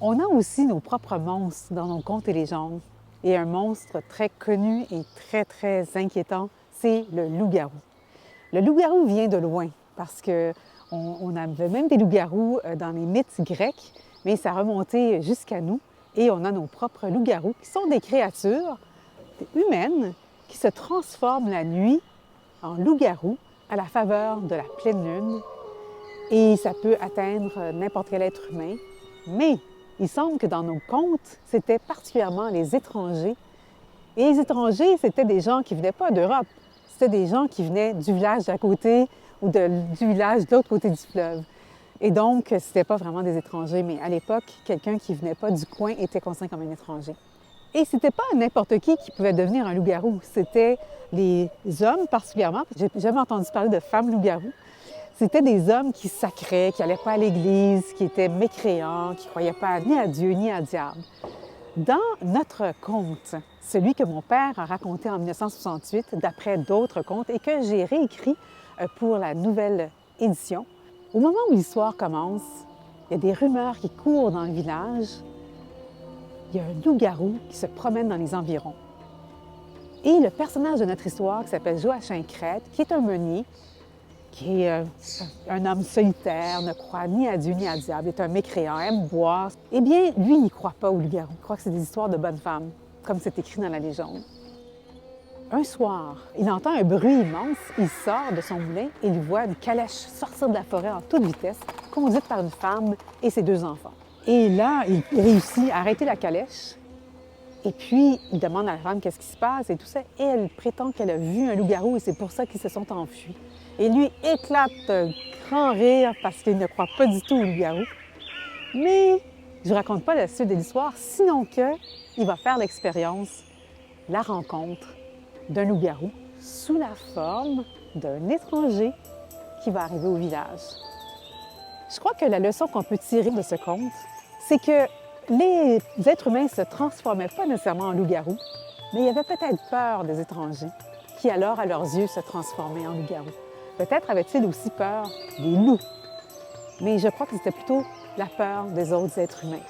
On a aussi nos propres monstres dans nos contes et légendes. Et un monstre très connu et très inquiétant, c'est le loup-garou. Le loup-garou vient de loin parce qu'on avait même des loups-garous dans les mythes grecs, mais ça a remonté jusqu'à nous et on a nos propres loups-garous qui sont des créatures humaines qui se transforment la nuit en loup-garou à la faveur de la pleine lune et ça peut atteindre n'importe quel être humain. Mais il semble que dans nos contes, c'était particulièrement les étrangers. Et les étrangers, c'était des gens qui ne venaient pas d'Europe. C'était des gens qui venaient du village d'à côté ou du village de l'autre côté du fleuve. Et donc, ce n'était pas vraiment des étrangers, mais à l'époque, quelqu'un qui ne venait pas du coin était considéré comme un étranger. Et c'était pas n'importe qui pouvait devenir un loup-garou. C'était les hommes particulièrement. J'ai jamais entendu parler de femmes loup-garou. C'était des hommes qui sacraient, qui n'allaient pas à l'église, qui étaient mécréants, qui ne croyaient pas ni à Dieu ni à diable. Dans notre conte, celui que mon père a raconté en 1968, d'après d'autres contes, et que j'ai réécrit pour la nouvelle édition, au moment où l'histoire commence, il y a des rumeurs qui courent dans le village. Il y a un loup-garou qui se promène dans les environs. Et le personnage de notre histoire, qui s'appelle Joachim Crête, qui est un meunier, qui est un homme solitaire, ne croit ni à Dieu ni à diable, est un mécréant, aime boire, eh bien, lui, il n'y croit pas au loup-garou. Il croit que c'est des histoires de bonnes femmes, comme c'est écrit dans la légende. Un soir, il entend un bruit immense, il sort de son moulin et il voit une calèche sortir de la forêt en toute vitesse, conduite par une femme et ses 2 enfants. Et là, il réussit à arrêter la calèche. Et puis, il demande à la femme qu'est-ce qui se passe et tout ça. Et elle prétend qu'elle a vu un loup-garou et c'est pour ça qu'ils se sont enfuis. Et lui éclate un grand rire parce qu'il ne croit pas du tout au loup-garou. Mais je ne raconte pas la suite de l'histoire, sinon qu'il va faire l'expérience, la rencontre d'un loup-garou sous la forme d'un étranger qui va arriver au village. Je crois que la leçon qu'on peut tirer de ce conte, c'est que les êtres humains ne se transformaient pas nécessairement en loup-garou, mais il y avait peut-être peur des étrangers, qui alors, à leurs yeux, se transformaient en loup-garou. Peut-être avaient-ils aussi peur des loups, mais je crois que c'était plutôt la peur des autres êtres humains.